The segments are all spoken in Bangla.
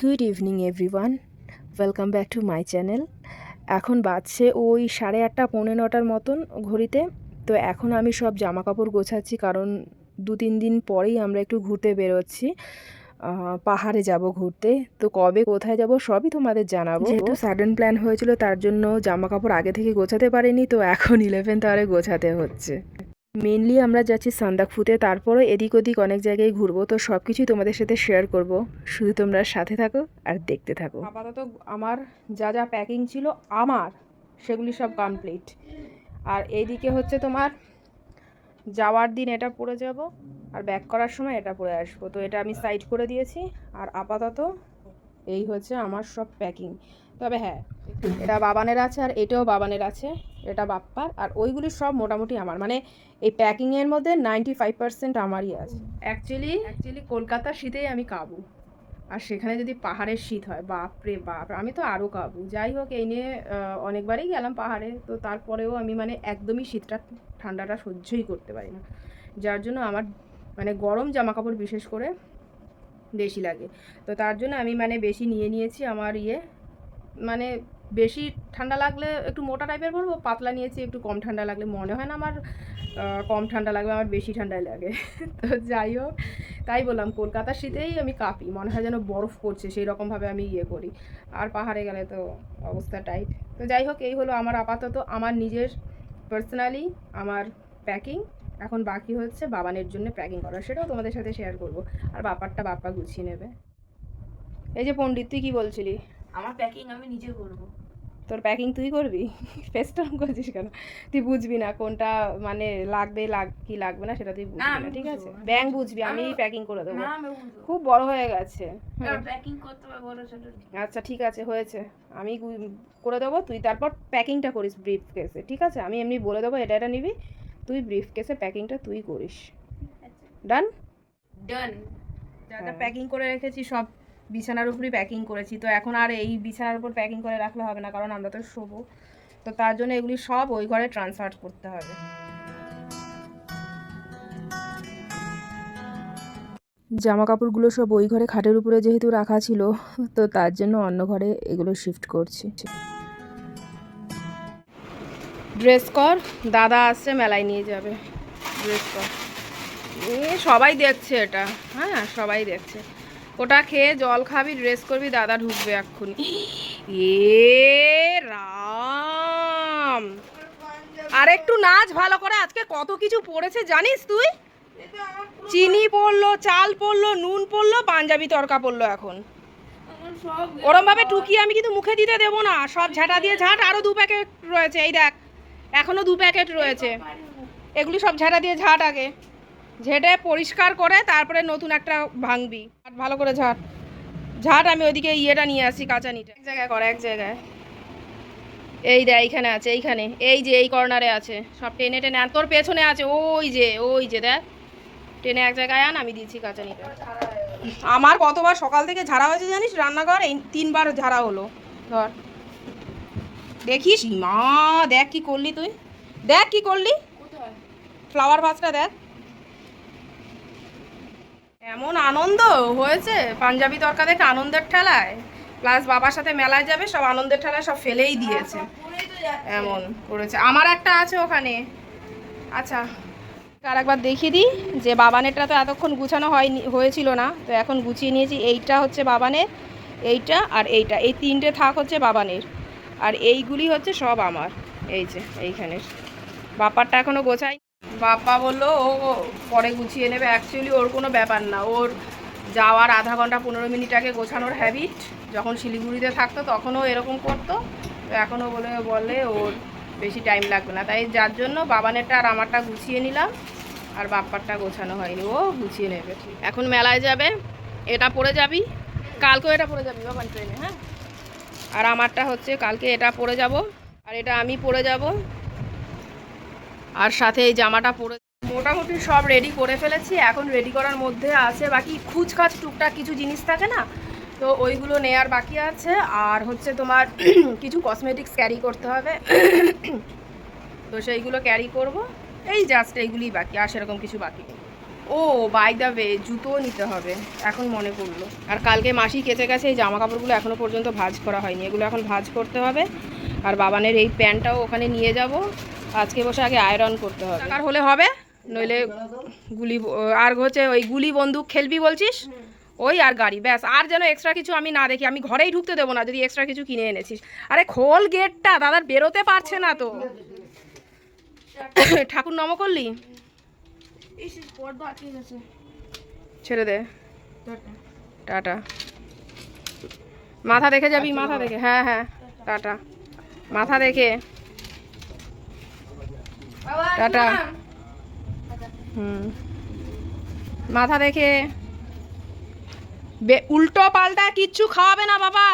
Good evening everyone, welcome back to my channel. এখন বাজছে ওই 8:30 পৌনে 9টার মতন ঘড়িতে। তো এখন আমি সব জামা কাপড় গোছাচ্ছি, কারণ 2-3 দিন পরেই আমরা একটু ঘুরতে বেরোচ্ছি। পাহাড়ে যাব ঘুরতে। তো কবে কোথায় যাব সবই তোমাদের জানাবো। যেহেতু সাডেন প্ল্যান হয়েছিল, তার জন্য জামা কাপড় আগে থেকে গোছাতে পারিনি, তো এখন 11th আওয়ারে গোছাতে হচ্ছে। মেনলি আমরা যাচ্ছি সান্দাকফুতে, তারপরে এদিক ওদিক অনেক জায়গায় ঘুরবো। তো সব কিছুই তোমাদের সাথে শেয়ার করব, শুধু তোমরা সাথে থাকো আর দেখতে থাকো। আপাতত আমার যা যা প্যাকিং ছিল সেগুলি সব কমপ্লিট। আর এইদিকে হচ্ছে তোমার যাওয়ার দিন এটা পরে যাব, আর ব্যাক করার সময় এটা পরে আসবো। তো এটা আমি সাইড করে দিয়েছি। আর আপাতত এই হচ্ছে আমার সব প্যাকিং। তবে হ্যাঁ, এটা বাবানের আছে, আর এটাও বাবানের আছে, এটা বাপ্পার। আর ওইগুলি সব মোটামুটি আমার, মানে এই প্যাকিংয়ের মধ্যে 95% আমারই আছে। অ্যাকচুয়ালি কলকাতার শীতেই আমি কাবু, আর সেখানে যদি পাহাড়ের শীত হয়, বাপরে বাপ, আমি তো আরও কাবু। যাই হোক, এই নিয়ে অনেকবারই গেলাম পাহাড়ে, তো তারপরেও আমি মানে একদমই ঠান্ডাটা সহ্যই করতে পারি না। যার জন্য আমার মানে গরম জামা কাপড় বিশেষ করে বেশি লাগে। তো তার জন্য আমি মানে বেশি নিয়ে নিয়েছি। আমার মানে বেশি ঠান্ডা লাগলে একটু মোটা টাইপের পরবো, পাতলা নিয়েছি একটু কম ঠান্ডা লাগলে। মনে হয় না আমার কম ঠান্ডা লাগবে, আমার বেশি ঠান্ডাই লাগে। তো যাই হোক, তাই বললাম কলকাতার শীতেই আমি কাঁপি, মনে হয় যেন বরফ পড়ছে, সেই রকমভাবে আমি করি। আর পাহাড়ে গেলে তো অবস্থা টাইট। তো যাই হোক, এই হলো আমার আপাতত আমার নিজের পার্সোনালি আমার প্যাকিং। এখন বাকি হচ্ছে বাবানের জন্য প্যাকিং করা, সেটাও তোমাদের সাথে শেয়ার করব। আর বাপ্পারটা বাপ্পা গুছিয়ে নেবে। এই যে পণ্ডিত, তুই কি বলছিলি? আমার প্যাকিং আমি নিজে করব। তোর প্যাকিং তুই করবি? ফেস্টন করছিস কেন? তুই বুঝবি না কোনটা মানে লাগবে কি লাগবে না, সেটা তুই বুঝবি না, ঠিক আছে? ব্যাং বুঝবি, আমি প্যাকিং করে দেবো। খুব বড় হয়ে গেছে। প্যাকিং করতে হবে বড় ছোট। আচ্ছা ঠিক আছে, হয়েছে, আমি করে দেবো। তুই তারপর প্যাকিংটা করিস ব্রিফ কেসে, ঠিক আছে? আমি এমনি বলে দেবো এটা এটা নিবি, তুই ব্রিফ কেসে প্যাকিংটা তুই করিস। ডান ডান। যা যা প্যাকিং করে রেখেছি সব বিছানার উপরই প্যাকিং করেছি। তো এখন আর এই বিছানার উপর প্যাকিং করে রাখলে হবে না, কারণ আমরা তো শোবো। তো তার জন্য এগুলি সব ওই ঘরে ট্রান্সফার করতে হবে। জামা কাপড়গুলো সব ওই ঘরে খাটের উপরে যেহেতু রাখা ছিল, তো তার জন্য অন্য ঘরে এগুলো শিফট করছি। ড্রেস কর, দাদা আসছে, মেলায় নিয়ে যাবে। ড্রেস কর, সবাই দেখছে এটা, হ্যাঁ সবাই দেখছে। ওটা খেয়ে জল খাবি, ড্রেস করবি, দাদা ঢুকবে এক্ষুনি। রাম, আর একটু নাচ ভালো করে। আজকে কত কিছু পড়েছে জানিস তুই? চিনি পড়লো, চাল পড়লো, নুন পড়লো, পাঞ্জাবি তরকা পড়লো। এখন ওরম ভাবে টুকিয়ে আমি কিন্তু মুখে দিতে দেবো না, সব ঝাঁটা দিয়ে ঝাঁট। আরো 2 প্যাকেট রয়েছে, এই দেখ, এখনো 2 প্যাকেট রয়েছে। এগুলি সব ঝাঁটা দিয়ে ঝাঁট, আগে ঝেঁটে পরিষ্কার করে তারপরে নতুন একটা ভাঙবি। ভালো করে ঝাঁট ঝাঁট। আমি ওইদিকে ইয়েটা নিয়ে আসি, কাঁচানিটা। এক জায়গায় কর, এক জায়গায়। এই দেখ, এইখানে আছে, এইখানে, এই যে এই কর্নারে আছে। সব টেনে টেনে আন, তোর পেছনে আছে, ওই যে দেখ, টেনে এক জায়গায় আন, আমি দিচ্ছি কাঁচানিটা। আমার কতবার সকাল থেকে ঝাড়া হয়েছে জানিস রান্নাঘর? এই 3বার ঝাড়া হলো। ধর, দেখিস মা, দেখ কি করলি তুই, দেখ কি করলি। ফ্লাওয়ার ভাসটা দেখ। এমন আনন্দ হয়েছে পাঞ্জাবি তরকা দেখে, আনন্দের ঠেলায়। প্লাস বাবার সাথে মেলায় যাবে, সব আনন্দের ঠেলায় সব ফেলেই দিয়েছে, এমন করেছে। আমার একটা আছে ওখানে। আচ্ছা, আর একবার দেখিয়ে দিই যে বাবানেরটা তো এতক্ষণ গুছানো হয়েছিল না, তো এখন গুছিয়ে নিয়েছি। এইটা হচ্ছে বাবানের, এইটা আর এইটা, এই 3টে থাক হচ্ছে বাবানের, আর এইগুলি হচ্ছে সব আমার। এই যে এইখানের বাপারটা এখনও গোছাই। বাপ্পা বললো ও পরে গুছিয়ে নেবে। অ্যাকচুয়ালি ওর কোনো ব্যাপার না, ওর যাওয়ার আধা ঘন্টা 15 মিনিট আগে গোছানোর হ্যাবিট। যখন শিলিগুড়িতে থাকতো তখনও এরকম করতো, তো এখনও বলে ওর বেশি টাইম লাগবে না। তাই যার জন্য বাবানেরটা আর আমারটা গুছিয়ে নিলাম, আর বাপ্পারটা গোছানো হয়নি, ও গুছিয়ে নেবে। এখন মেলায় যাবে, এটা পরে যাবি, কালকেও এটা পরে যাবি বাবান ট্রেনে, হ্যাঁ। আর আমারটা হচ্ছে কালকে এটা পরে যাব, আর এটা আমি পরে যাব, আর সাথে এই জামাটা পরে। মোটামুটি সব রেডি করে ফেলেছি। এখন রেডি করার মধ্যে আছে বাকি খুচখাচ টুকটাক কিছু জিনিস থাকে না, তো ওইগুলো নেয়ার বাকি আছে। আর হচ্ছে তোমার কিছু কসমেটিক্স ক্যারি করতে হবে, তো সেইগুলো ক্যারি করব। এই জাস্ট এইগুলিই বাকি, আর সেরকম কিছু বাকি নেই। ও বাই দ্য ওয়ে জুতোও নিতে হবে, এখন মনে পড়লো। আর কালকে মাসি কেচে গেছে এই জামা কাপড়গুলো এখনও পর্যন্ত ভাঁজ করা হয়নি, এগুলো এখন ভাঁজ করতে হবে। আর বাবানের এই প্যান্টটাও ওখানে নিয়ে যাব, আজকে বসে আগে আয়রন করতে হবে। আর হলে হবে, নইলে গুলি আর হচ্ছে ওই গুলি বন্দুক খেলবি বলছিস, ওই আর গাড়ি, ব্যাস। আর যেন এক্সট্রা কিছু আমি না দেখি, আমি ঘরেই ঢুকতে দেবো না যদি এক্সট্রা কিছু কিনে এনেছিস। আরে খোল গেটটা, দাদার বেরোতে পারছে না তো। ঠাকুর নম করলি? ছেড়ে দে, টাটা। মাথা দেখে যাবি, মাথা দেখে, হ্যাঁ হ্যাঁ টাটা, মাথা দেখে টাটা। মাথা দেখে। উল্টো পাল্টা কিচ্ছু খাওয়াবে না বাবা,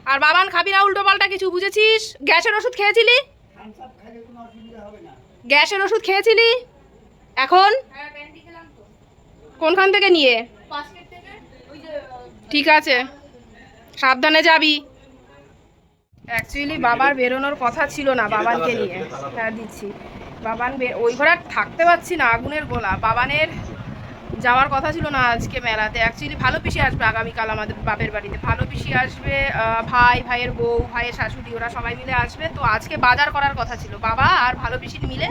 আর বাবান খাবি না উল্টো পাল্টা কিছু, বুঝেছিস? গ্যাসের ওষুধ খেয়েছিলি? গ্যাসের ওষুধ খেয়েছিলি? এখন কোনখান থেকে নিয়ে? ঠিক আছে, সাবধানে যাবি। অ্যাকচুয়ালি বাবার বেরোনোর কথা ছিল না বাবানকে নিয়ে। হ্যাঁ দিচ্ছি। বাবান ওই ঘরে থাকতে পারছি না, আগুনের গোলা। বাবানের যাওয়ার কথা ছিল না আজকে মেলাতে। অ্যাকচুয়ালি ভালো পিসি আসবে আগামীকাল আমাদের বাপের বাড়িতে, ভালো পিসি আসবে, ভাই, ভাইয়ের বউ, ভাইয়ের শাশুড়ি, ওরা সবাই মিলে আসবে। তো আজকে বাজার করার কথা ছিল, বাবা আর ভালো পিসি মিলে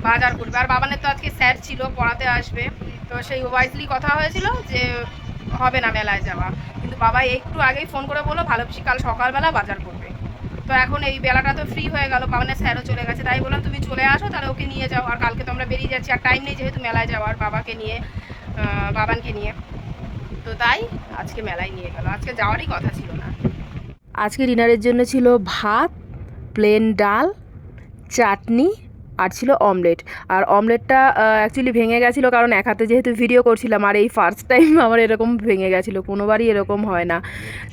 বাজার করবে। আর বাবানের তো আজকে স্যার ছিল, পড়াতে আসবে। তো সেই ওয়াইজলি কথা হয়েছিল যে হবে না মেলায় যাওয়া, কিন্তু বাবা একটু আগেই ফোন করে বললো ভালো পিসি কাল সকালবেলা বাজার করবে। তো এখন এই বেলাটা তো ফ্রি হয়ে গেল, বাবানের স্যারও চলে গেছে, তাই বললাম তুমি চলে আসো, তাহলে ওকে নিয়ে যাও। আর কালকে তো আমরা বেরিয়ে যাচ্ছি, আর টাইম নেই যেহেতু মেলায় যাওয়ার, বাবাকে নিয়ে, বাবানকে নিয়ে। তো তাই আজকে মেলায় নিয়ে গেল, আজকে যাওয়ারই কথা ছিল না। আজকে ডিনারের জন্য ছিল ভাত, প্লেন ডাল, চাটনি, আর ছিল অমলেট। আর অমলেটটা অ্যাকচুয়ালি ভেঙে গেছিলো, কারণ এক হাতে যেহেতু ভিডিও করছিলাম, আর এই ফার্স্ট টাইম আমার এরকম ভেঙে গেছিলো, কোনোবারই এরকম হয় না।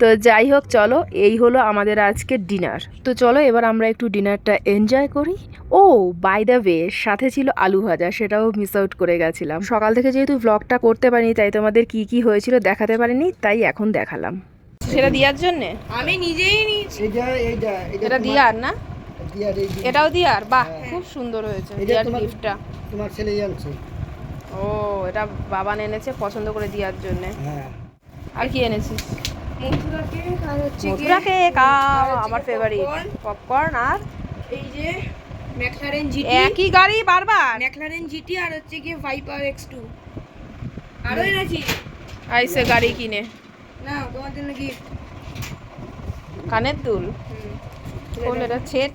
তো যাই হোক, চলো এই হলো আমাদের আজকে ডিনার। তো চলো এবার আমরা একটু ডিনারটা এনজয় করি। ও বাই দ্য ওয়ে, সাথে ছিল আলু ভাজা, সেটাও মিস আউট করে গেছিলাম। সকাল থেকে যেহেতু ব্লগটা করতে পারিনি, তাই তোমাদের কি কি হয়েছিল দেখাতে পারিনি, তাই এখন দেখালাম। সেটা দিয়ার জন্যে আমি নিজেই নিয়েছি। এটা দিয়ার না? এটাও দিয়ার? বাহ, খুব সুন্দর হয়েছে দিয়ার গিফটটা। তোমার ছেলে আনছে। ও, এটা বাবা এনেছে পছন্দ করে দিয়ার জন্য। হ্যাঁ। আর কি এনেছিস? মথুরা কেক, আর হচ্ছে মথুরা কেক, আমার ফেভারিট। পপকর্ন, আর এই যে ম্যাকলারেন জিটি, একই গাড়ি বারবার। ম্যাকলারেন জিটি, আর হচ্ছে কি ভাইপার X2 আরো এনেছি। আইসে গাড়ি কিনে। না, তোমার জন্য গিফট কানের দুল। এটা ছেড়।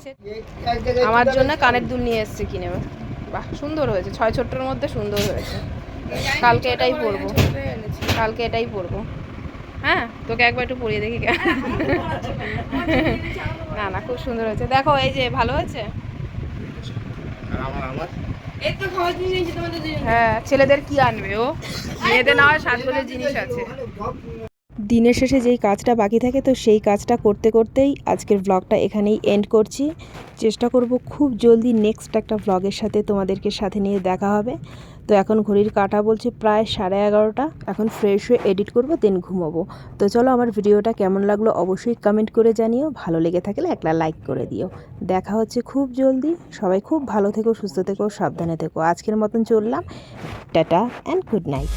আমার জন্য কানের দুল নিয়ে এসেছে কিনে। বাহ, সুন্দর হয়েছে, 6 ছোট্টর মধ্যে সুন্দর হয়েছে। কালকে এটাই পরবো, কালকে এটাই পরবো। হ্যাঁ, তোকে একবার একটু পরিয়ে দেখি। না না, খুব সুন্দর হয়েছে, দেখো এই যে ভালো হয়েছে। হ্যাঁ, ছেলেদের কি আনবে ও, মেয়েদের না হয় সাজগোজের জিনিস আছে। দিনের শেষে যেই কাজটা বাকি থাকে, তো সেই কাজটা করতে করতেই আজকের ব্লগটা এখানেই এন্ড করছি। চেষ্টা করব খুব জলদি নেক্সট একটা ব্লগের সাথে তোমাদেরকে সাথে নিয়ে দেখা হবে। তো এখন ঘড়ির কাঁটা বলছে প্রায় 11:30। এখন ফ্রেশ হয়ে এডিট করব, দেন ঘুমাবো। তো চলো, আমার ভিডিওটা কেমন লাগলো অবশ্যই কমেন্ট করে জানিও, ভালো লেগে থাকলে একটা লাইক করে দিও। দেখা হচ্ছে খুব জলদি। সবাই খুব ভালো থেকো, সুস্থ থেকো, সাবধানে থেকো। আজকের মতন চললাম, টাটা অ্যান্ড গুড নাইট।